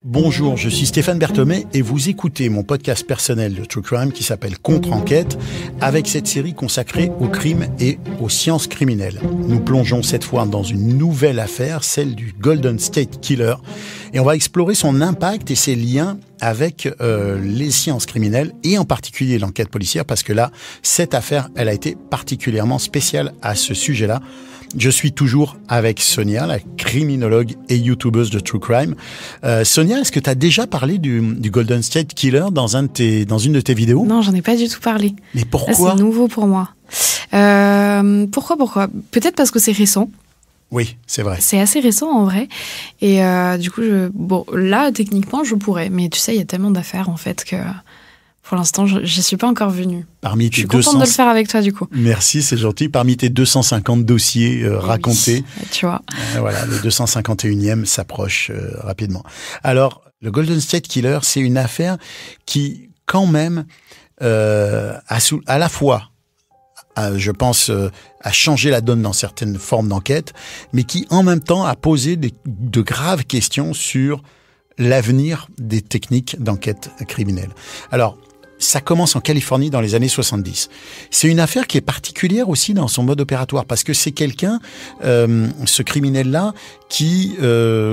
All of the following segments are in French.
Bonjour, je suis Stéphane Berthomé et vous écoutez mon podcast personnel de True Crime qui s'appelle Contre-Enquête, avec cette série consacrée au crime et aux sciences criminelles. Nous plongeons cette fois dans une nouvelle affaire, celle du Golden State Killer, et on va explorer son impact et ses liens avec les sciences criminelles et en particulier l'enquête policière, parce que là, cette affaire, elle a été particulièrement spéciale à ce sujet-là. Je suis toujours avec Sonia, la criminologue et youtubeuse de True Crime. Sonia, est-ce que tu as déjà parlé du Golden State Killer dans une de tes vidéos? Non, j'en ai pas du tout parlé. Mais pourquoi? Là, c'est nouveau pour moi. Pourquoi? Peut-être parce que c'est récent. Oui, c'est vrai. C'est assez récent en vrai. Et du coup, là, techniquement, je pourrais. Mais tu sais, il y a tellement d'affaires en fait que... Pour l'instant, je n'y suis pas encore venue. Je suis contente de le faire avec toi, du coup. Merci, c'est gentil. Parmi tes 250 dossiers racontés, oui, tu vois. Voilà, le 251e s'approche rapidement. Alors, le Golden State Killer, c'est une affaire qui, quand même, à la fois, je pense, a changé la donne dans certaines formes d'enquête, mais qui, en même temps, a posé de graves questions sur l'avenir des techniques d'enquête criminelle. Alors, ça commence en Californie dans les années 70. C'est une affaire qui est particulière aussi dans son mode opératoire parce que c'est quelqu'un, ce criminel-là, qui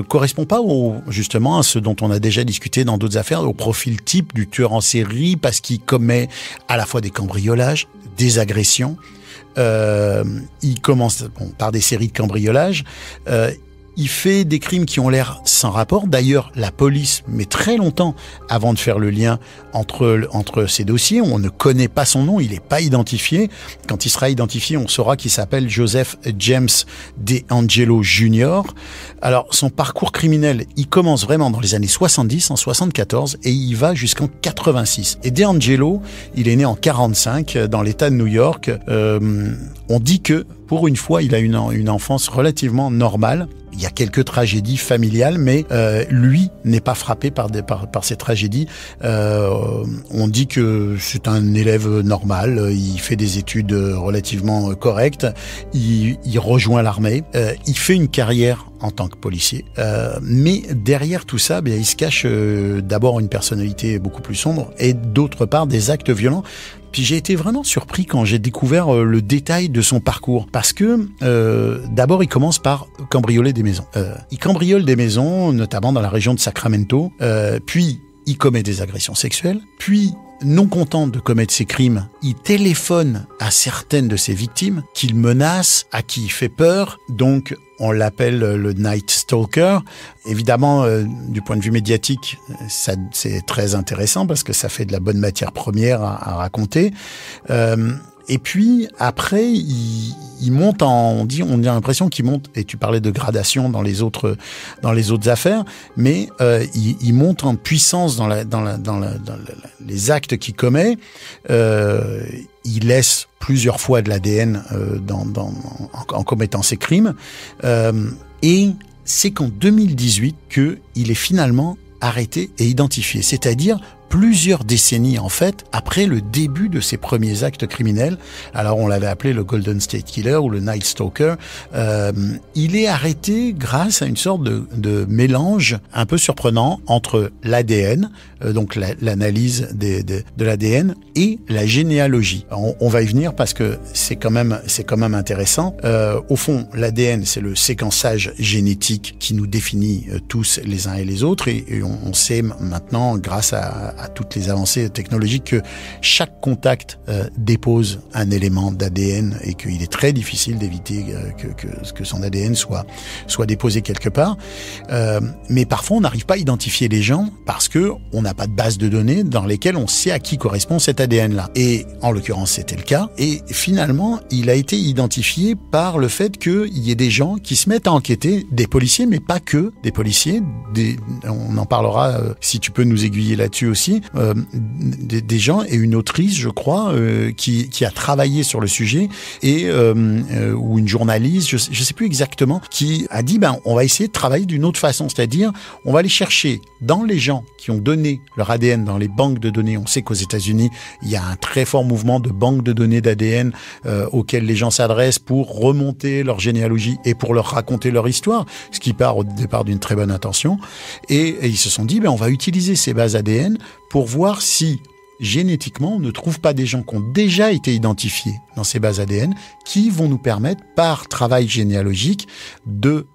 correspond pas justement à ce dont on a déjà discuté dans d'autres affaires, au profil type du tueur en série, parce qu'il commet à la fois des cambriolages, des agressions. Il commence par des séries de cambriolages. Il fait des crimes qui ont l'air sans rapport. D'ailleurs, la police met très longtemps avant de faire le lien entre ces dossiers. On ne connaît pas son nom, il n'est pas identifié. Quand il sera identifié, on saura qu'il s'appelle Joseph James DeAngelo Jr. Alors, son parcours criminel, il commence vraiment dans les années 70, en 74, et il va jusqu'en 86. Et DeAngelo, il est né en 45, dans l'État de New York. On dit que, pour une fois, il a une enfance relativement normale. Il y a quelques tragédies familiales, mais lui n'est pas frappé par ces tragédies. On dit que c'est un élève normal, il fait des études relativement correctes, il rejoint l'armée, il fait une carrière en tant que policier. Mais derrière tout ça, il se cache d'abord une personnalité beaucoup plus sombre et d'autre part des actes violents. Puis j'ai été vraiment surpris quand j'ai découvert le détail de son parcours. Parce que d'abord, il commence par cambrioler des maisons. Il cambriole des maisons, notamment dans la région de Sacramento. Puis, il commet des agressions sexuelles. Puis, non content de commettre ces crimes, il téléphone à certaines de ses victimes qu'il menace, à qui il fait peur. Donc, on l'appelle le Night Stalker. Évidemment, du point de vue médiatique, c'est très intéressant parce que ça fait de la bonne matière première à raconter. Et puis, après, il monte on a l'impression qu'il monte, et tu parlais de gradation dans les autres affaires, mais il monte en puissance dans les actes qu'il commet. Il laisse plusieurs fois de l'ADN en commettant ces crimes. Et c'est qu'en 2018 qu'il est finalement arrêté et identifié, c'est-à-dire plusieurs décennies, en fait, après le début de ses premiers actes criminels. Alors, on l'avait appelé le Golden State Killer ou le Night Stalker. Il est arrêté grâce à une sorte de mélange un peu surprenant entre l'ADN, donc l'analyse de l'ADN, et la généalogie. On va y venir parce que c'est quand même intéressant. Au fond, l'ADN, c'est le séquençage génétique qui nous définit tous les uns et les autres, et on sait maintenant, grâce à toutes les avancées technologiques, que chaque contact dépose un élément d'ADN et qu'il est très difficile d'éviter que son ADN soit déposé quelque part. Mais parfois, on n'arrive pas à identifier les gens parce que on n'a pas de base de données dans lesquelles on sait à qui correspond cet ADN-là. Et en l'occurrence, c'était le cas. Et finalement, il a été identifié par le fait qu'il y ait des gens qui se mettent à enquêter, des policiers, mais pas que des policiers. On en parlera si tu peux nous aiguiller là-dessus aussi. aussi des gens et une autrice, je crois, qui a travaillé sur le sujet et ou une journaliste, je sais plus exactement, qui a dit on va essayer de travailler d'une autre façon, c'est-à-dire on va aller chercher dans les gens qui ont donné leur ADN dans les banques de données. On sait qu'aux États-Unis, il y a un très fort mouvement de banques de données d'ADN auxquelles les gens s'adressent pour remonter leur généalogie et pour leur raconter leur histoire, ce qui part au départ d'une très bonne intention. Et ils se sont dit, on va utiliser ces bases ADN pour voir si génétiquement, on ne trouve pas des gens qui ont déjà été identifiés dans ces bases ADN qui vont nous permettre, par travail généalogique, de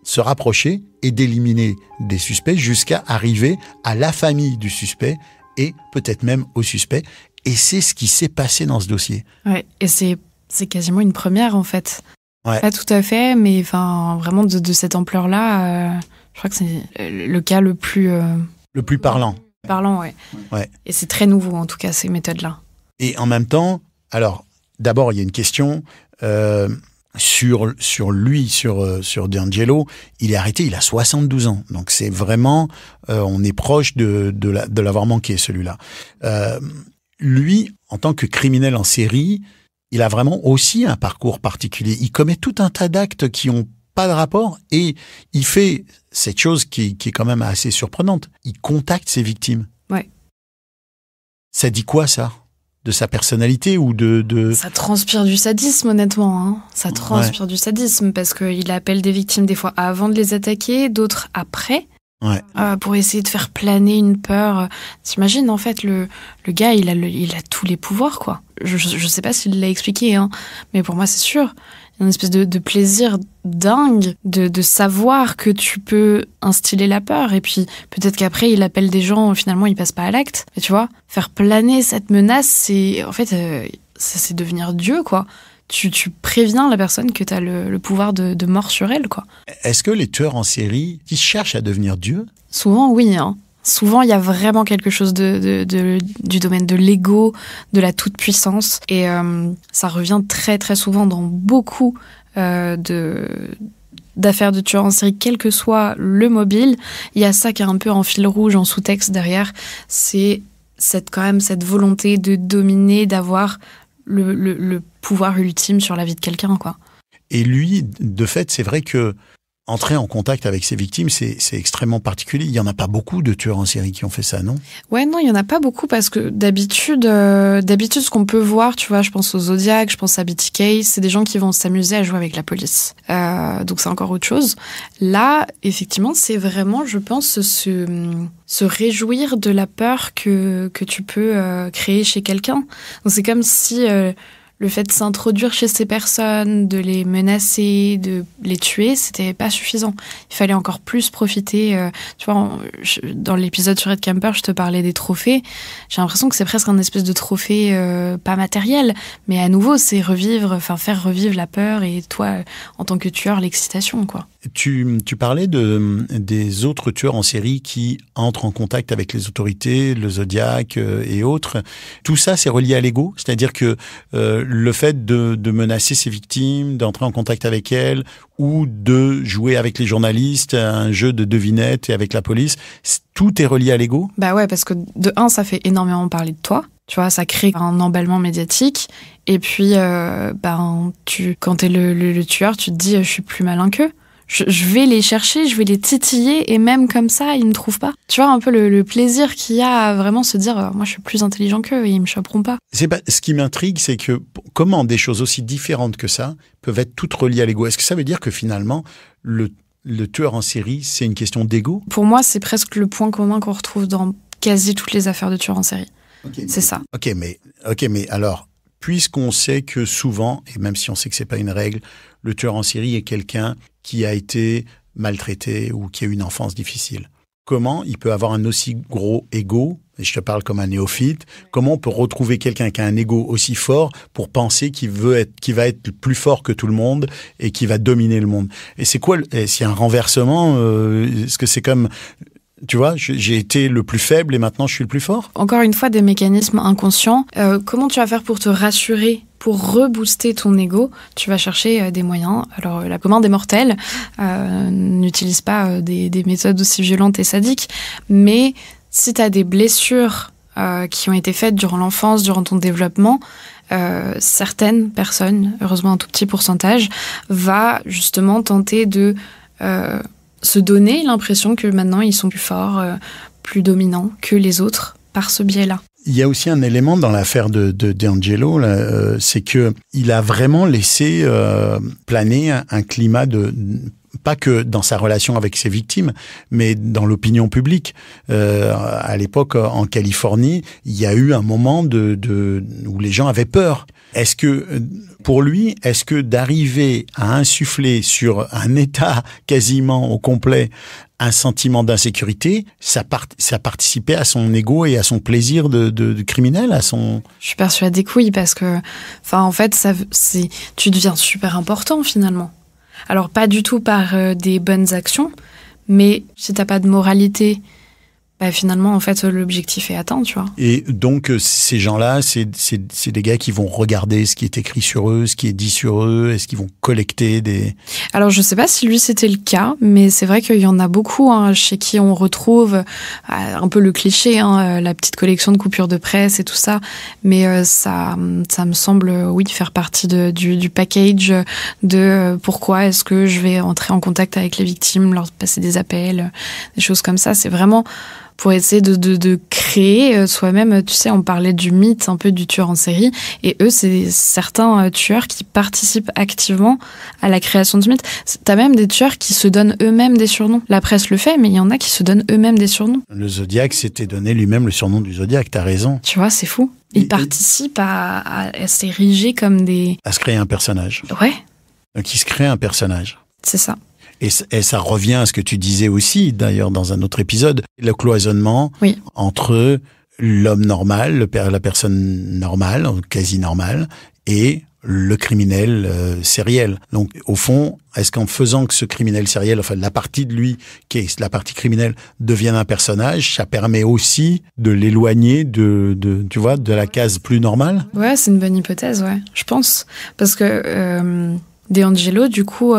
se rapprocher et d'éliminer des suspects jusqu'à arriver à la famille du suspect et peut-être même au suspect. Et c'est ce qui s'est passé dans ce dossier. Ouais, et c'est quasiment une première, en fait. Ouais. Pas tout à fait, mais vraiment de cette ampleur-là, je crois que c'est le cas le plus parlant. Parlant, ouais. Et c'est très nouveau, en tout cas, ces méthodes-là. Et en même temps, alors, d'abord, il y a une question sur lui, sur D'Angelo. Il est arrêté, il a 72 ans. Donc, c'est vraiment, on est proche de l'avoir manqué, celui-là. Lui, en tant que criminel en série, il a vraiment aussi un parcours particulier. Il commet tout un tas d'actes qui ont pas de rapport et il fait cette chose qui est quand même assez surprenante. Il contacte ses victimes. Ouais. Ça dit quoi, ça? De sa personnalité ou de... Ça transpire du sadisme, honnêtement. Hein. Ça transpire du sadisme parce qu'il appelle des victimes des fois avant de les attaquer, d'autres après. Ouais. Pour essayer de faire planer une peur. T'imagines, en fait, le gars, il a tous les pouvoirs, quoi. Je sais pas s'il l'a expliqué, hein, mais pour moi, c'est sûr. Il y a une espèce de plaisir dingue de savoir que tu peux instiller la peur. Et puis, peut-être qu'après, il appelle des gens, finalement, il passe pas à l'acte. Et tu vois, faire planer cette menace, c'est devenir Dieu, quoi. Tu préviens la personne que tu as le pouvoir de mort sur elle, quoi. Est-ce que les tueurs en série, ils cherchent à devenir Dieu? Souvent, oui. Hein. Souvent, il y a vraiment quelque chose du domaine de l'ego, de la toute-puissance. Et ça revient très, très souvent dans beaucoup d'affaires de tueurs en série, quel que soit le mobile. Il y a ça qui est un peu en fil rouge, en sous-texte derrière. C'est cette volonté de dominer, d'avoir le pouvoir ultime sur la vie de quelqu'un, quoi. Et lui, de fait, c'est vrai que entrer en contact avec ses victimes, c'est extrêmement particulier. Il n'y en a pas beaucoup de tueurs en série qui ont fait ça, non? Ouais, non, il n'y en a pas beaucoup parce que d'habitude, ce qu'on peut voir, tu vois, je pense au Zodiac, je pense à BTK, c'est des gens qui vont s'amuser à jouer avec la police. Donc c'est encore autre chose. Là, effectivement, c'est vraiment, je pense, se réjouir de la peur que tu peux créer chez quelqu'un. Donc c'est comme si... le fait de s'introduire chez ces personnes, de les menacer, de les tuer, c'était pas suffisant. Il fallait encore plus profiter. Tu vois, dans l'épisode sur Ed Kemper, je te parlais des trophées. J'ai l'impression que c'est presque un espèce de trophée pas matériel, mais à nouveau, c'est faire revivre la peur et toi, en tant que tueur, l'excitation, quoi. Tu parlais des autres tueurs en série qui entrent en contact avec les autorités, le Zodiac et autres. Tout ça, c'est relié à l'ego, c'est-à-dire que le fait de menacer ses victimes, d'entrer en contact avec elles ou de jouer avec les journalistes, un jeu de devinettes et avec la police, tout est relié à l'ego? Bah ouais, parce que de un, ça fait énormément parler de toi. Tu vois, ça crée un emballement médiatique. Et puis, quand t'es le tueur, tu te dis, je suis plus malin qu'eux. Je vais les chercher, je vais les titiller et même comme ça, ils ne trouvent pas. Tu vois un peu le plaisir qu'il y a à vraiment se dire moi je suis plus intelligent qu'eux et ils me choperont pas. Ce qui m'intrigue, c'est que comment des choses aussi différentes que ça peuvent être toutes reliées à l'ego. Est-ce que ça veut dire que finalement le tueur en série, c'est une question d'ego? Pour moi, c'est presque le point commun qu'on retrouve dans quasi toutes les affaires de tueurs en série. C'est ça. Ok, mais alors, puisqu'on sait que souvent, et même si on sait que c'est pas une règle, le tueur en série est quelqu'un qui a été maltraité ou qui a eu une enfance difficile. Comment il peut avoir un aussi gros ego, et je te parle comme un néophyte, comment on peut retrouver quelqu'un qui a un ego aussi fort pour penser qu'il va être plus fort que tout le monde et qui va dominer le monde? Et c'est quoi, s'il y a un renversement, est-ce que c'est comme... Tu vois, j'ai été le plus faible et maintenant je suis le plus fort. Encore une fois, des mécanismes inconscients. Comment tu vas faire pour te rassurer, pour rebooster ton ego? Tu vas chercher des moyens. Alors, la commande des mortels n'utilise pas des méthodes aussi violentes et sadiques, mais si tu as des blessures qui ont été faites durant l'enfance, durant ton développement, certaines personnes, heureusement un tout petit pourcentage, va justement tenter de se donner l'impression que maintenant ils sont plus forts, plus dominants que les autres par ce biais-là. Il y a aussi un élément dans l'affaire de DeAngelo, là, c'est que il a vraiment laissé planer un climat pas que dans sa relation avec ses victimes, mais dans l'opinion publique. À l'époque, en Californie, il y a eu un moment où les gens avaient peur. Est-ce que, pour lui, d'arriver à insuffler sur un État quasiment au complet un sentiment d'insécurité, ça participait à son ego et à son plaisir de criminel, à son... Je suis persuadée que oui, parce que, en fait, tu deviens super important finalement. Alors, pas du tout par des bonnes actions, mais si t'as pas de moralité, finalement, en fait, l'objectif est atteint, tu vois. Et donc, ces gens-là, c'est des gars qui vont regarder ce qui est écrit sur eux, ce qui est dit sur eux, est-ce qu'ils vont collecter des... Alors, je sais pas si lui, c'était le cas, mais c'est vrai qu'il y en a beaucoup, chez qui on retrouve un peu le cliché, la petite collection de coupures de presse et tout ça, mais ça me semble, oui, faire partie du package de pourquoi est-ce que je vais entrer en contact avec les victimes, leur passer des appels, des choses comme ça. C'est vraiment... pour essayer de créer soi-même, tu sais, on parlait du mythe un peu du tueur en série, et eux, c'est certains tueurs qui participent activement à la création du mythe. T'as même des tueurs qui se donnent eux-mêmes des surnoms. La presse le fait, mais il y en a qui se donnent eux-mêmes des surnoms. Le Zodiac s'était donné lui-même le surnom du Zodiac, t'as raison. Tu vois, c'est fou. Ils participent à s'ériger comme des... À se créer un personnage. Ouais. Donc ils se créent un personnage. C'est ça. Et ça revient à ce que tu disais aussi, d'ailleurs, dans un autre épisode, le cloisonnement entre l'homme normal, la personne normale, quasi normale, et le criminel sériel. Donc, au fond, est-ce qu'en faisant que ce criminel sériel, enfin, la partie de lui, qui est la partie criminelle, devienne un personnage, ça permet aussi de l'éloigner tu vois, de la case plus normale? Ouais, c'est une bonne hypothèse, ouais, je pense. Parce que... DeAngelo, du coup,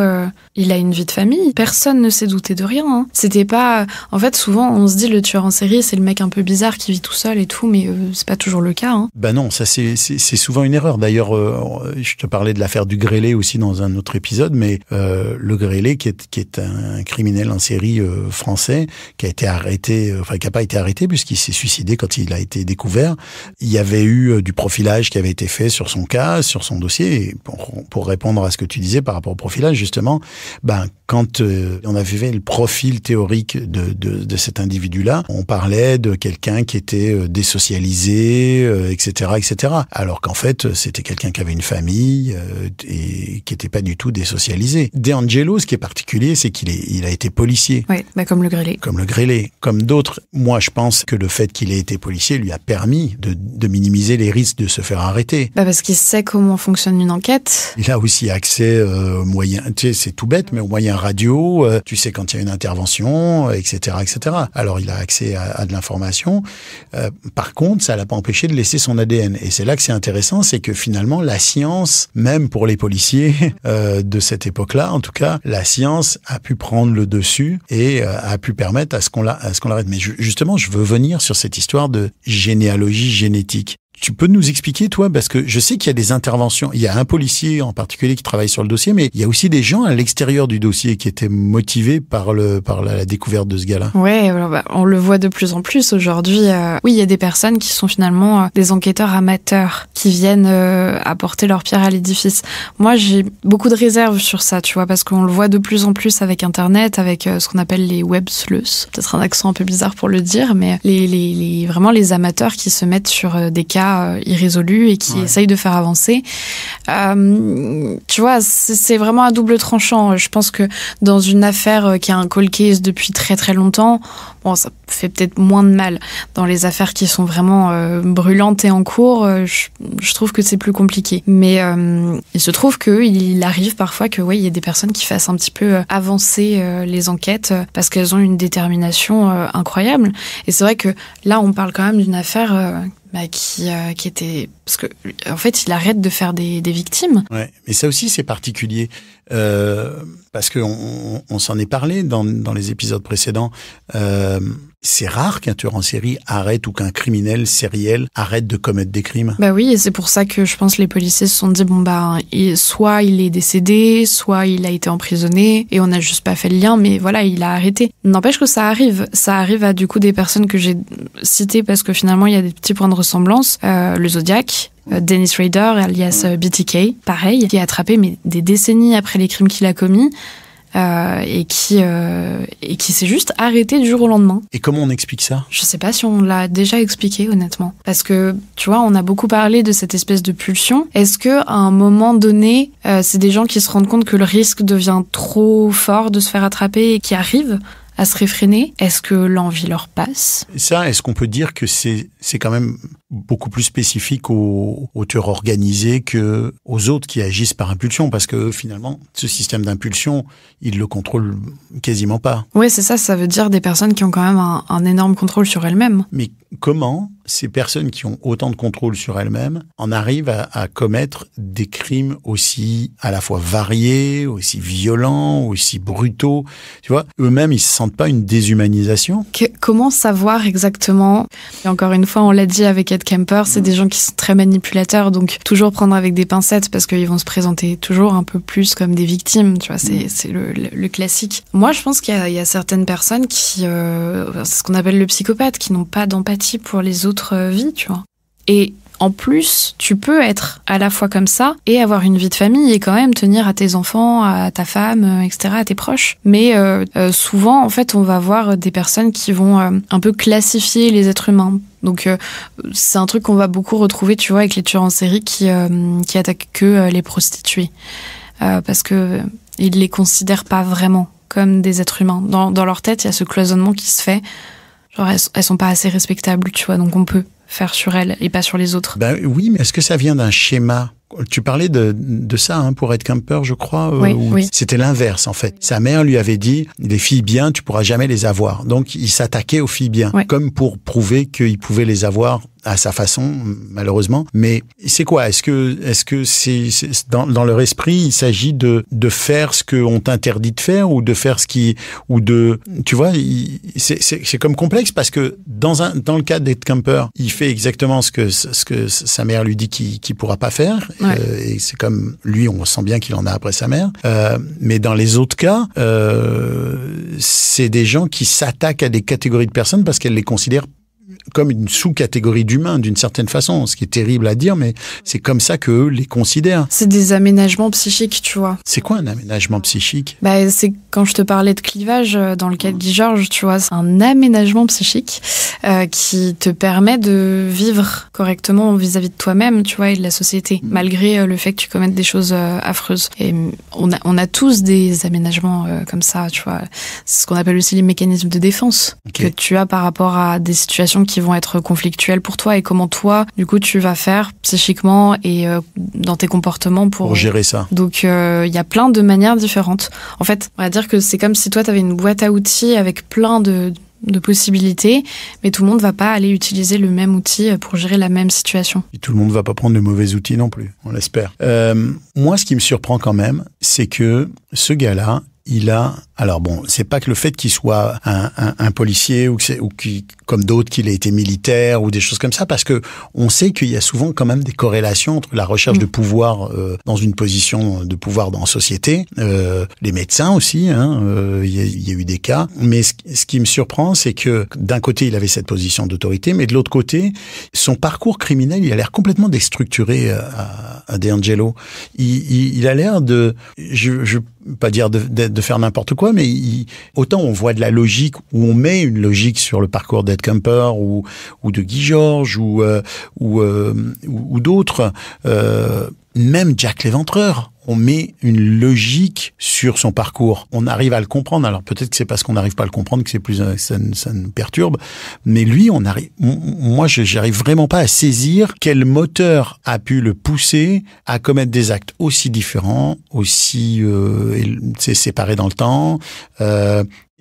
il a une vie de famille. Personne ne s'est douté de rien. C'était pas... En fait, souvent, on se dit le tueur en série, c'est le mec un peu bizarre qui vit tout seul et tout, mais c'est pas toujours le cas. Non, ça c'est souvent une erreur. D'ailleurs, je te parlais de l'affaire du grêlé aussi dans un autre épisode, mais le grêlé, qui est un criminel en série français, qui a été arrêté, qui n'a pas été arrêté puisqu'il s'est suicidé quand il a été découvert. Il y avait eu du profilage qui avait été fait sur son cas, sur son dossier. Et pour répondre à ce que tu disais par rapport au profilage, justement, quand on avait fait le profil théorique de cet individu-là, on parlait de quelqu'un qui était désocialisé, etc., etc. Alors qu'en fait, c'était quelqu'un qui avait une famille et qui n'était pas du tout désocialisé. DeAngelo, ce qui est particulier, c'est qu'il a été policier. Oui, comme le grêlé. Comme le grêlé. Comme d'autres. Moi, je pense que le fait qu'il ait été policier lui a permis de minimiser les risques de se faire arrêter. Parce qu'il sait comment fonctionne une enquête. Il a aussi accès aux moyens, tu sais, c'est tout bête, mais aux moyens radio, tu sais quand il y a une intervention, etc., etc. Alors, il a accès à de l'information. Par contre, ça l'a pas empêché de laisser son ADN. Et c'est là que c'est intéressant, c'est que finalement, la science, même pour les policiers de cette époque-là, en tout cas, la science a pu prendre le dessus et a pu permettre à ce qu'on l'arrête. Mais justement, je veux venir sur cette histoire de généalogie génétique. Tu peux nous expliquer, toi, parce que je sais qu'il y a des interventions. Il y a un policier en particulier qui travaille sur le dossier, mais il y a aussi des gens à l'extérieur du dossier qui étaient motivés par la découverte de ce gars-là. Ouais, on le voit de plus en plus aujourd'hui. Oui, il y a des personnes qui sont finalement des enquêteurs amateurs qui viennent apporter leur pierre à l'édifice. Moi, j'ai beaucoup de réserves sur ça, tu vois, parce qu'on le voit de plus en plus avec Internet, avec ce qu'on appelle les web sleuths. Peut-être un accent un peu bizarre pour le dire, mais vraiment les amateurs qui se mettent sur des cas irrésolus et qui essayent de faire avancer. Tu vois, c'est vraiment à double tranchant. Je pense que dans une affaire qui a un cold case depuis très très longtemps, ça fait peut-être moins de mal. Dans les affaires qui sont vraiment brûlantes et en cours, je trouve que c'est plus compliqué. Mais il se trouve qu'il arrive parfois que il y a des personnes qui fassent un petit peu avancer les enquêtes parce qu'elles ont une détermination incroyable. Et c'est vrai que là, on parle quand même d'une affaire qui était parce que en fait, il arrête de faire des victimes. Ouais, mais ça aussi c'est particulier parce que on s'en est parlé dans les épisodes précédents. C'est rare qu'un tueur en série arrête ou qu'un criminel sériel arrête de commettre des crimes. Bah oui, et c'est pour ça que je pense que les policiers se sont dit soit il est décédé, soit il a été emprisonné et on n'a juste pas fait le lien, mais voilà, il a arrêté. N'empêche que ça arrive à du coup des personnes que j'ai citées parce que finalement il y a des petits points de ressemblance. Le Zodiac, Dennis Rader, alias BTK, pareil, qui est attrapé mais des décennies après les crimes qu'il a commis. Et qui s'est juste arrêté du jour au lendemain. Et comment on explique ça ? Je sais pas si on l'a déjà expliqué, honnêtement. Parce que, tu vois, on a beaucoup parlé de cette espèce de pulsion. Est-ce que à un moment donné, c'est des gens qui se rendent compte que le risque devient trop fort de se faire attraper et qui arrivent à se réfréner? Est-ce que l'envie leur passe? Ça, est-ce qu'on peut dire que c'est quand même beaucoup plus spécifique aux tueurs organisés que aux autres qui agissent par impulsion? Parce que finalement, ce système d'impulsion, ils le contrôlent quasiment pas. Oui, c'est ça. Ça veut dire des personnes qui ont quand même un énorme contrôle sur elles-mêmes. Mais comment ces personnes qui ont autant de contrôle sur elles-mêmes en arrivent à commettre des crimes aussi à la fois variés, aussi violents, aussi brutaux? Tu vois, eux-mêmes, ils se sentent pas une déshumanisation? Comment savoir exactement? Et encore une fois, on l'a dit avec Ed Kemper, c'est des gens qui sont très manipulateurs, donc toujours prendre avec des pincettes parce qu'ils vont se présenter toujours un peu plus comme des victimes, tu vois, c'est le classique. Moi, je pense qu'il y a certaines personnes qui, c'est ce qu'on appelle le psychopathe, qui n'ont pas d'empathie pour les autres vies, tu vois. Et en plus, tu peux être à la fois comme ça et avoir une vie de famille et quand même tenir à tes enfants, à ta femme, etc., à tes proches. Mais souvent, en fait, on va voir des personnes qui vont un peu classifier les êtres humains. Donc, c'est un truc qu'on va beaucoup retrouver, tu vois, avec les tueurs en série qui attaquent que les prostituées. Parce que ils les considèrent pas vraiment comme des êtres humains. Dans leur tête, il y a ce cloisonnement qui se fait. Genre, elles sont pas assez respectables, tu vois, donc on peut faire sur elles et pas sur les autres. Ben oui, mais est-ce que ça vient d'un schéma? Tu parlais de ça hein, pour Ed Kemper, je crois. Oui. C'était l'inverse, en fait. Sa mère lui avait dit, les filles bien, tu pourras jamais les avoir. Donc, il s'attaquait aux filles bien, comme pour prouver qu'il pouvait les avoir à sa façon, malheureusement. Mais c'est quoi? Est-ce que c'est dans leur esprit, il s'agit de faire ce qu'on t'interdit de faire ou de faire tu vois, c'est comme complexe parce que dans le cas d'Ed Kemper, il fait exactement ce que sa mère lui dit qu'il pourra pas faire. Ouais. Et c'est comme lui, on sent bien qu'il en a après sa mère. Mais dans les autres cas, c'est des gens qui s'attaquent à des catégories de personnes parce qu'elles les considèrent comme une sous-catégorie d'humains, d'une certaine façon. Ce qui est terrible à dire, mais c'est comme ça qu'eux les considèrent. C'est des aménagements psychiques, tu vois. C'est quoi un aménagement psychique? Bah, c'est quand je te parlais de clivage dans le cas de Guy Georges, tu vois, c'est un aménagement psychique qui te permet de vivre correctement vis-à-vis de toi-même, tu vois, et de la société, malgré le fait que tu commettes des choses affreuses. Et on a tous des aménagements comme ça, tu vois. C'est ce qu'on appelle aussi les mécanismes de défense que tu as par rapport à des situations qui vont être conflictuelles pour toi et comment toi, du coup, tu vas faire psychiquement et dans tes comportements pour gérer ça. Donc, il y a plein de manières différentes. En fait, on va dire que c'est comme si toi, tu avais une boîte à outils avec plein de possibilités, mais tout le monde va pas aller utiliser le même outil pour gérer la même situation. Et tout le monde va pas prendre de mauvais outils non plus, on l'espère. Moi, ce qui me surprend quand même, c'est que ce gars-là, il a... Alors bon, c'est pas que le fait qu'il soit un policier ou qui, comme d'autres, qu'il ait été militaire ou des choses comme ça, parce que on sait qu'il y a souvent quand même des corrélations entre la recherche de pouvoir dans une position de pouvoir dans la société, les médecins aussi, hein, il y a eu des cas. Mais ce qui me surprend, c'est que d'un côté, il avait cette position d'autorité, mais de l'autre côté, son parcours criminel, il a l'air complètement déstructuré à DeAngelo. Il a l'air de... Je pas dire de faire n'importe quoi, mais autant on voit de la logique, ou on met une logique sur le parcours d'Ed Kemper ou de Guy Georges ou d'autres, même Jack l'Éventreur, on met une logique sur son parcours. On arrive à le comprendre. Alors peut-être que c'est parce qu'on n'arrive pas à le comprendre que ça nous perturbe. Mais lui, moi, j'arrive vraiment pas à saisir quel moteur a pu le pousser à commettre des actes aussi différents, aussi séparés dans le temps.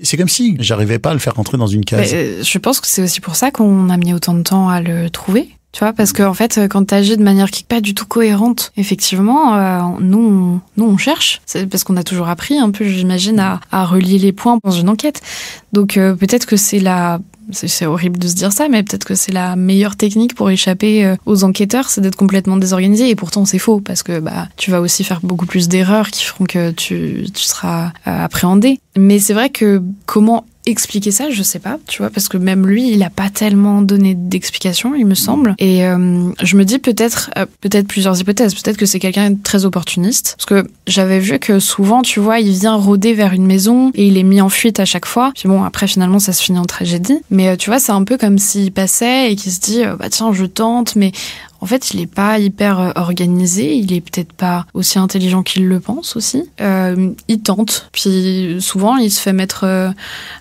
C'est comme si j'arrivais pas à le faire rentrer dans une case. Je pense que c'est aussi pour ça qu'on a mis autant de temps à le trouver. Tu vois, parce que en fait, quand t'agis de manière qui n'est pas du tout cohérente, effectivement, nous on cherche. C'est parce qu'on a toujours appris un peu, j'imagine, à relier les points dans une enquête. Donc peut-être que c'est horrible de se dire ça, mais peut-être que c'est la meilleure technique pour échapper aux enquêteurs, c'est d'être complètement désorganisé. Et pourtant, c'est faux, parce que tu vas aussi faire beaucoup plus d'erreurs qui feront que tu seras appréhendé. Mais c'est vrai que comment expliquer ça, je sais pas, tu vois, parce que même lui, il a pas tellement donné d'explications, il me semble. Et je me dis peut-être plusieurs hypothèses. Peut-être que c'est quelqu'un de très opportuniste, parce que j'avais vu que souvent, tu vois, il vient rôder vers une maison et il est mis en fuite à chaque fois. Puis bon, après finalement, ça se finit en tragédie. Mais tu vois, c'est un peu comme s'il passait et qu'il se dit, tiens, je tente, mais en fait, il est pas hyper organisé, il est peut-être pas aussi intelligent qu'il le pense aussi. Il tente, puis souvent il se fait mettre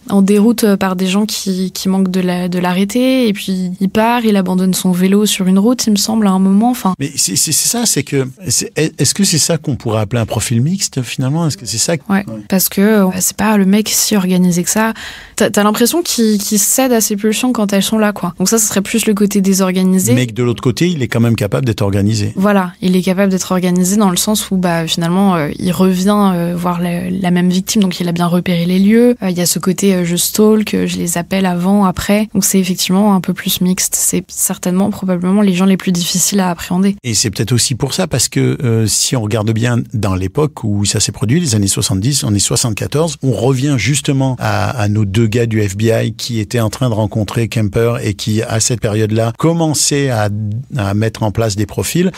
en déroute par des gens qui manquent de l'arrêter, et puis il part, il abandonne son vélo sur une route, il me semble, à un moment. Enfin. Mais c'est ça, est-ce que c'est ça qu'on pourrait appeler un profil mixte finalement? Est-ce que c'est ça? Ouais, parce que c'est pas le mec si organisé que ça. T'as l'impression qu'il cède à ses pulsions quand elles sont là, quoi. Donc ça serait plus le côté désorganisé. Mais que de l'autre côté, il est quand même capable d'être organisé. Voilà, il est capable d'être organisé dans le sens où finalement il revient voir la même victime, donc il a bien repéré les lieux. Il y a ce côté je stalk, je les appelle avant, après. Donc c'est effectivement un peu plus mixte. C'est certainement, probablement les gens les plus difficiles à appréhender. Et c'est peut-être aussi pour ça, parce que si on regarde bien dans l'époque où ça s'est produit, les années 70, on est 74, on revient justement à nos deux gars du FBI qui étaient en train de rencontrer Kemper et qui, à cette période-là, commençaient à mettre en place des profils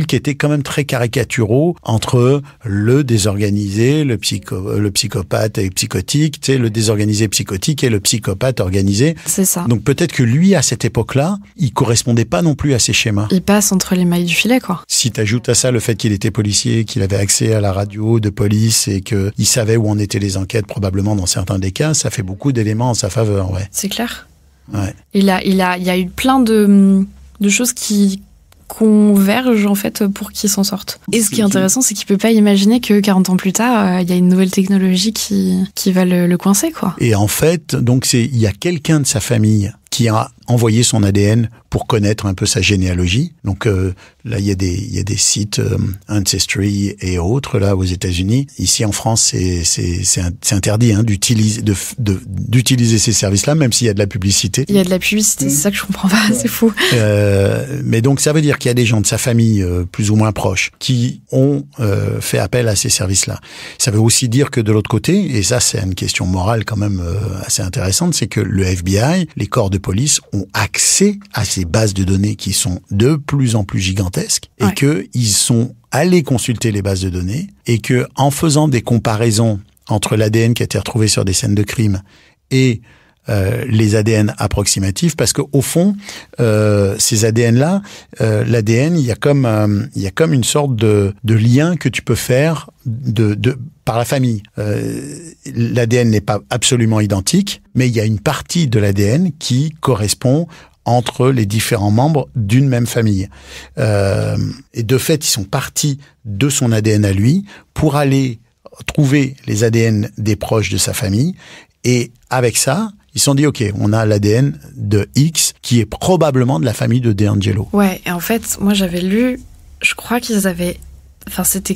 qui étaient quand même très caricaturaux entre le désorganisé, le psychopathe et psychotique, tu sais, le désorganisé psychotique et le psychopathe organisé. C'est ça. Donc peut-être que lui, à cette époque-là, il correspondait pas non plus à ces schémas. Il passe entre les mailles du filet, quoi. Si t'ajoutes à ça le fait qu'il était policier, qu'il avait accès à la radio de police et qu'il savait où en étaient les enquêtes, probablement dans certains des cas, ça fait beaucoup d'éléments en sa faveur, ouais. C'est clair. Ouais. Il y a eu plein de choses qui convergent en fait pour qu'il s'en sorte. Et ce qui est intéressant, c'est qu'il peut pas imaginer que 40 ans plus tard, il y a une nouvelle technologie qui va le coincer, quoi. Et en fait, donc il y a quelqu'un de sa famille qui a envoyé son ADN pour connaître un peu sa généalogie. Donc là, il y a des sites Ancestry et autres là aux États-Unis. Ici en France, c'est interdit d'utiliser ces services-là, même s'il y a de la publicité. Il y a de la publicité, c'est ça que je comprends pas, c'est fou. Mais donc ça veut dire qu'il y a des gens de sa famille plus ou moins proches qui ont fait appel à ces services-là. Ça veut aussi dire que de l'autre côté, et ça c'est une question morale quand même assez intéressante, c'est que le FBI, les corps de police ont accès à ces bases de données qui sont de plus en plus gigantesques et qu'ils sont allés consulter les bases de données et que en faisant des comparaisons entre l'ADN qui a été retrouvé sur des scènes de crime et les ADN approximatifs, parce que au fond, ces ADN-là, l'ADN, il y a comme une sorte de lien que tu peux faire par la famille. L'ADN n'est pas absolument identique, mais il y a une partie de l'ADN qui correspond entre les différents membres d'une même famille. Et de fait, ils sont partis de son ADN à lui pour aller trouver les ADN des proches de sa famille. Et avec ça, ils se sont dit, OK, on a l'ADN de X qui est probablement de la famille de DeAngelo. Ouais, et en fait, moi j'avais lu, je crois qu'ils avaient... Enfin, c'était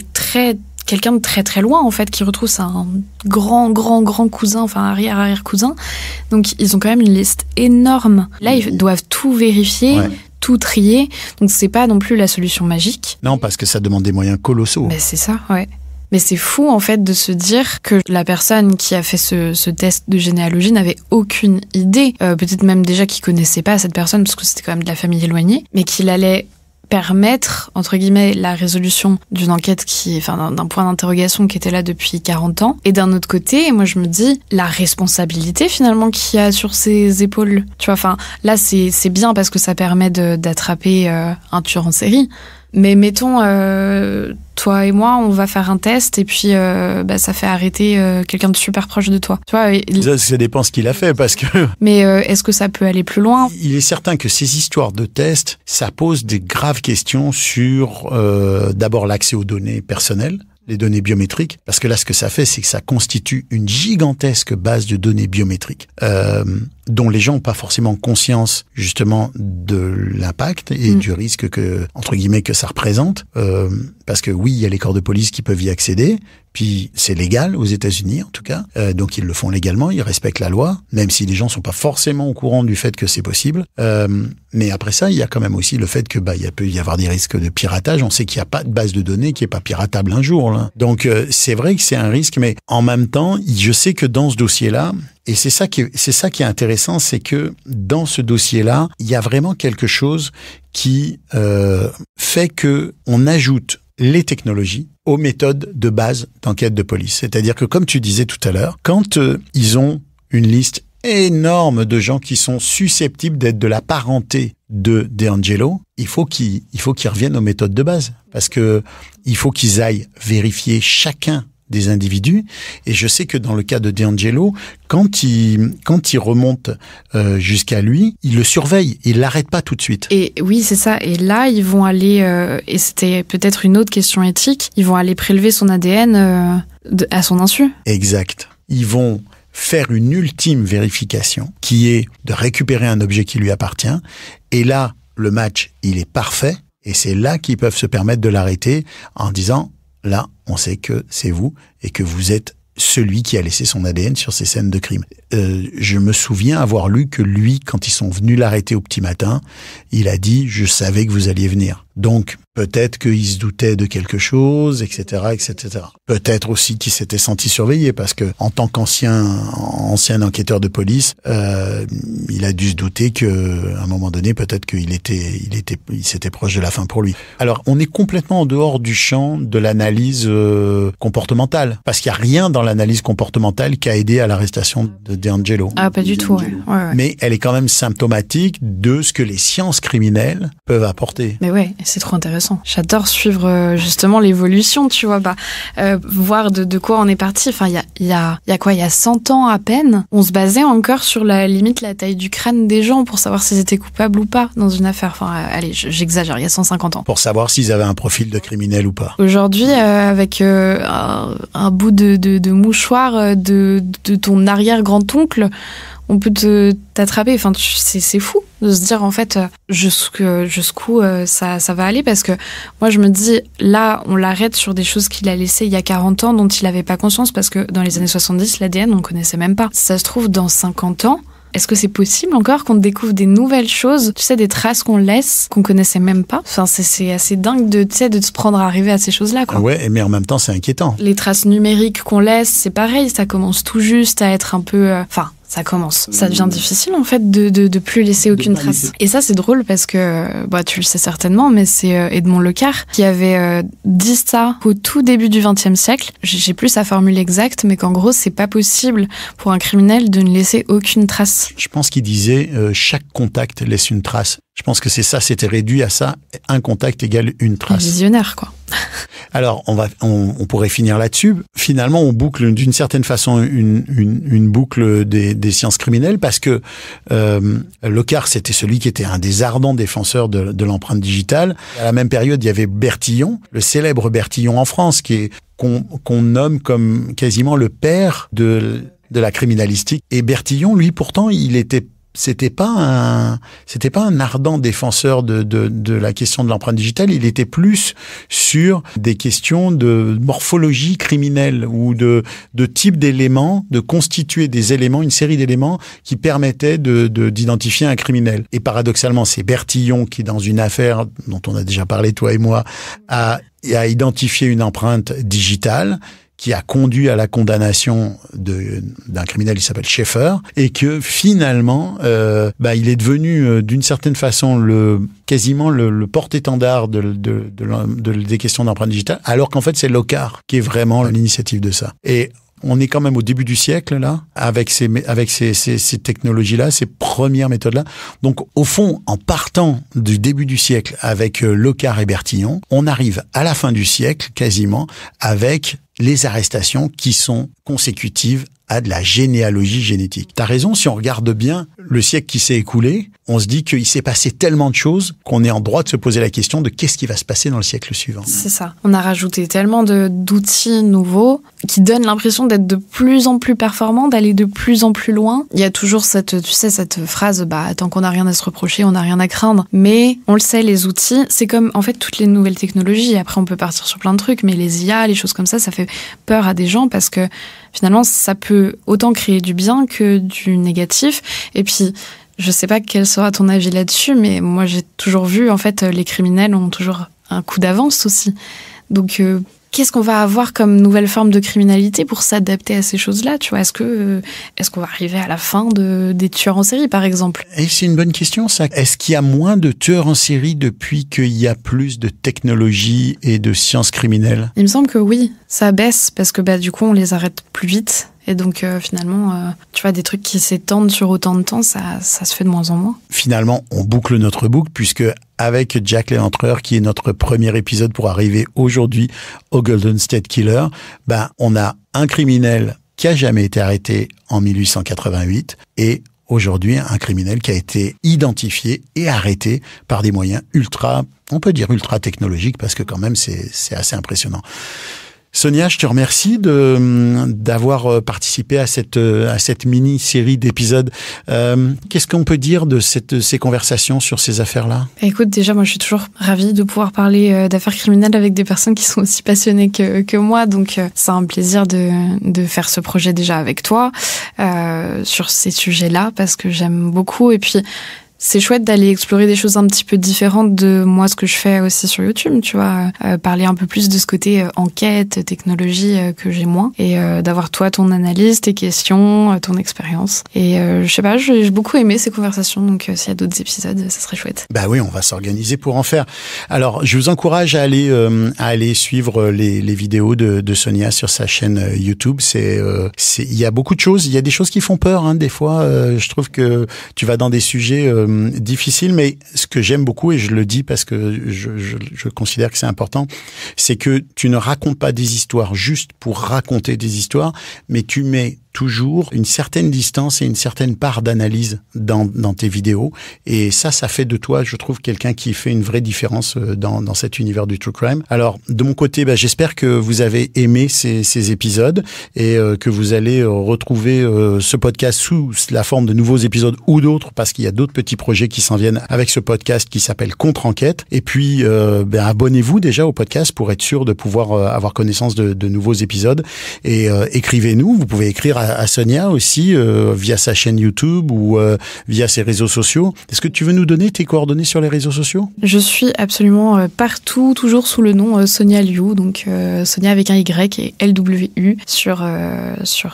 quelqu'un de très très loin en fait qui retrouve ça, un grand cousin, enfin arrière cousin. Donc ils ont quand même une liste énorme. Là ils doivent tout vérifier, tout trier. Donc c'est pas non plus la solution magique. Non, parce que ça demande des moyens colossaux. Mais c'est ça, ouais. Mais c'est fou en fait de se dire que la personne qui a fait ce test de généalogie n'avait aucune idée, peut-être même déjà qu'il connaissait pas cette personne parce que c'était quand même de la famille éloignée, mais qu'il allait permettre, entre guillemets, la résolution d'une enquête d'un point d'interrogation qui était là depuis 40 ans. Et d'un autre côté, moi je me dis, la responsabilité finalement qu'il y a sur ses épaules. Tu vois, enfin, là c'est bien parce que ça permet d'attraper un tueur en série. Mais mettons, toi et moi, on va faire un test et puis ça fait arrêter quelqu'un de super proche de toi. Tu vois, ça dépend ce qu'il a fait parce que... Mais est-ce que ça peut aller plus loin ? Il est certain que ces histoires de tests, ça pose des graves questions sur d'abord l'accès aux données personnelles, les données biométriques, parce que là, ce que ça fait, c'est que ça constitue une gigantesque base de données biométriques. dont les gens n'ont pas forcément conscience justement de l'impact et du risque que, entre guillemets, que ça représente. Parce que oui, il y a les corps de police qui peuvent y accéder, puis c'est légal aux États-Unis en tout cas, donc ils le font légalement, ils respectent la loi, même si les gens sont pas forcément au courant du fait que c'est possible. Mais après ça, il y a quand même aussi le fait que il peut y avoir des risques de piratage. On sait qu'il n'y a pas de base de données qui est pas piratable un jour, là. Donc c'est vrai que c'est un risque, mais en même temps, je sais que dans ce dossier-là, et c'est ça qui est intéressant, c'est que dans ce dossier-là, il y a vraiment quelque chose qui fait que on ajoute les technologies aux méthodes de base d'enquête de police. C'est-à-dire que, comme tu disais tout à l'heure, quand ils ont une liste énorme de gens qui sont susceptibles d'être de la parenté de DeAngelo, il faut qu'ils reviennent aux méthodes de base. Parce que il faut qu'ils aillent vérifier chacun des individus. Et je sais que dans le cas de DeAngelo, quand il remonte jusqu'à lui, il le surveille, il l'arrête pas tout de suite. Et oui, c'est ça. Et là, ils vont aller, et c'était peut-être une autre question éthique, ils vont aller prélever son ADN à son insu. Exact. Ils vont faire une ultime vérification qui est de récupérer un objet qui lui appartient. Et là, le match, il est parfait. Et c'est là qu'ils peuvent se permettre de l'arrêter en disant, là, on sait que c'est vous et que vous êtes celui qui a laissé son ADN sur ces scènes de crime. Je me souviens avoir lu que lui, quand ils sont venus l'arrêter au petit matin, il a dit « Je savais que vous alliez venir ». Donc, peut-être qu'il se doutait de quelque chose, etc., etc. Peut-être aussi qu'il s'était senti surveillé parce que, en tant qu'ancien enquêteur de police, il a dû se douter que, à un moment donné, peut-être qu'il s'était proche de la fin pour lui. Alors, on est complètement en dehors du champ de l'analyse comportementale, parce qu'il n'y a rien dans l'analyse comportementale qui a aidé à l'arrestation de DeAngelo. Ah, pas du tout, ouais. Mais elle est quand même symptomatique de ce que les sciences criminelles peuvent apporter. Mais ouais, c'est trop intéressant. J'adore suivre justement l'évolution, tu vois, voir de quoi on est parti. Enfin, il y a 100 ans à peine, on se basait encore sur la taille du crâne des gens pour savoir s'ils étaient coupables ou pas dans une affaire. Enfin, allez, j'exagère, il y a 150 ans. Pour savoir s'ils avaient un profil de criminel ou pas. Aujourd'hui, avec un bout de mouchoir de ton arrière-grand-oncle, on peut t'attraper. Enfin, c'est fou de se dire, en fait, jusqu'où ça va aller. Parce que moi, je me dis, là, on l'arrête sur des choses qu'il a laissées il y a 40 ans, dont il n'avait pas conscience. Parce que dans les années 70, l'ADN, on ne connaissait même pas. Si ça se trouve, dans 50 ans, est-ce que c'est possible encore qu'on découvre des nouvelles choses, tu sais, des traces qu'on laisse, qu'on connaissait même pas? Enfin, c'est assez dingue de se prendre à arriver à ces choses-là, quoi. Ouais, mais en même temps, c'est inquiétant. Les traces numériques qu'on laisse, c'est pareil, ça commence tout juste à être un peu... ça commence. Ça devient difficile, en fait, de plus laisser aucune trace. Et ça, c'est drôle parce que, tu le sais certainement, mais c'est Edmond Lecard qui avait dit ça au tout début du XXe siècle. J'ai plus sa formule exacte, mais qu'en gros, c'est pas possible pour un criminel de ne laisser aucune trace. Je pense qu'il disait chaque contact laisse une trace. Je pense que c'est ça, c'était réduit à ça. Un contact égale une trace. Un visionnaire, quoi. Alors, on pourrait finir là-dessus. Finalement, on boucle d'une certaine façon une boucle des sciences criminelles parce que Lecard, c'était celui qui était un des ardents défenseurs de l'empreinte digitale. À la même période, il y avait Bertillon, le célèbre Bertillon en France, qu'on nomme comme quasiment le père de la criminalistique. Et Bertillon, lui, pourtant, c'était pas un ardent défenseur de la question de l'empreinte digitale. Il était plus sur des questions de morphologie criminelle ou de type d'éléments, de constituer des éléments, une série d'éléments qui permettaient d'identifier un criminel. Et paradoxalement, c'est Bertillon qui, dans une affaire dont on a déjà parlé, toi et moi, a identifié une empreinte digitale qui a conduit à la condamnation d'un criminel qui s'appelle Schaeffer, et que finalement, il est devenu d'une certaine façon quasiment le porte-étendard des questions d'empreinte digitale, alors qu'en fait c'est Lecard qui est vraiment l'initiative de ça. Et on est quand même au début du siècle là, avec ces technologies-là, ces premières méthodes-là. Donc au fond, en partant du début du siècle avec Lecard et Bertillon, on arrive à la fin du siècle quasiment avec les arrestations qui sont consécutives à de la généalogie génétique. T'as raison, si on regarde bien le siècle qui s'est écoulé, on se dit qu'il s'est passé tellement de choses qu'on est en droit de se poser la question de qu'est-ce qui va se passer dans le siècle suivant. C'est ça. On a rajouté tellement d'outils nouveaux qui donnent l'impression d'être de plus en plus performants, d'aller de plus en plus loin. Il y a toujours cette phrase, tant qu'on n'a rien à se reprocher, on n'a rien à craindre. Mais on le sait, les outils, c'est comme en fait toutes les nouvelles technologies. Après, on peut partir sur plein de trucs, mais les IA, les choses comme ça fait peur à des gens parce que finalement, ça peut autant créer du bien que du négatif. Et puis, je sais pas quel sera ton avis là-dessus, mais moi, j'ai toujours vu, en fait, les criminels ont toujours un coup d'avance aussi. Donc, qu'est-ce qu'on va avoir comme nouvelle forme de criminalité pour s'adapter à ces choses-là, tu vois? Est-ce qu'on va arriver à la fin des tueurs en série, par exemple? Et c'est une bonne question, ça. Est-ce qu'il y a moins de tueurs en série depuis qu'il y a plus de technologie et de sciences criminelles? Il me semble que oui, ça baisse parce que du coup, on les arrête plus vite. Et donc, finalement, tu vois, des trucs qui s'étendent sur autant de temps, ça se fait de moins en moins. Finalement, on boucle notre boucle puisque avec Jack l'Éventreur, qui est notre premier épisode pour arriver aujourd'hui au Golden State Killer, on a un criminel qui a jamais été arrêté en 1888 et aujourd'hui un criminel qui a été identifié et arrêté par des moyens on peut dire ultra technologiques parce que quand même c'est assez impressionnant. Sonia, je te remercie d'avoir participé à cette mini-série d'épisodes. Qu'est-ce qu'on peut dire de ces conversations sur ces affaires-là? Écoute, déjà, moi, je suis toujours ravie de pouvoir parler d'affaires criminelles avec des personnes qui sont aussi passionnées que moi. Donc, c'est un plaisir de faire ce projet déjà avec toi sur ces sujets-là parce que j'aime beaucoup. Et puis, c'est chouette d'aller explorer des choses un petit peu différentes de moi, ce que je fais aussi sur YouTube, tu vois. Parler un peu plus de ce côté enquête, technologie que j'ai moins. Et d'avoir toi, ton analyse, tes questions, ton expérience. Et je sais pas, j'ai beaucoup aimé ces conversations. Donc s'il y a d'autres épisodes, ça serait chouette. Oui, on va s'organiser pour en faire. Alors, je vous encourage à aller suivre les vidéos de Sonia sur sa chaîne YouTube. Il y a beaucoup de choses. Il y a des choses qui font peur, des fois. Je trouve que tu vas dans des sujets difficile, mais ce que j'aime beaucoup, et je le dis parce que je considère que c'est important, c'est que tu ne racontes pas des histoires juste pour raconter des histoires, mais tu mets toujours une certaine distance et une certaine part d'analyse dans tes vidéos. Et ça fait de toi, je trouve, quelqu'un qui fait une vraie différence dans cet univers du true crime. Alors, de mon côté, j'espère que vous avez aimé ces épisodes et que vous allez retrouver ce podcast sous la forme de nouveaux épisodes ou d'autres, parce qu'il y a d'autres petits projets qui s'en viennent avec ce podcast qui s'appelle Contre-Enquête. Et puis, abonnez-vous déjà au podcast pour être sûr de pouvoir avoir connaissance de nouveaux épisodes. Et écrivez-nous. Vous pouvez écrire à Sonia aussi via sa chaîne YouTube ou via ses réseaux sociaux. Est-ce que tu veux nous donner tes coordonnées sur les réseaux sociaux? Je suis absolument partout, toujours sous le nom Sonia Liu, donc Sonia avec un Y et LWU sur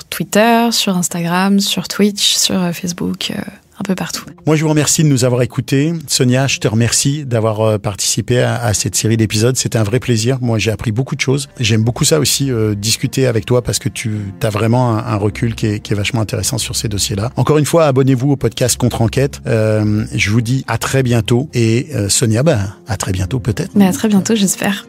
Twitter, sur Instagram, sur Twitch, sur Facebook. Un peu partout. Moi, je vous remercie de nous avoir écoutés. Sonia, je te remercie d'avoir participé à cette série d'épisodes. C'était un vrai plaisir. Moi, j'ai appris beaucoup de choses. J'aime beaucoup ça aussi, discuter avec toi parce que tu as vraiment un recul qui est vachement intéressant sur ces dossiers-là. Encore une fois, abonnez-vous au podcast Contre-Enquête. Je vous dis à très bientôt. Et Sonia, à très bientôt peut-être. À très bientôt, j'espère.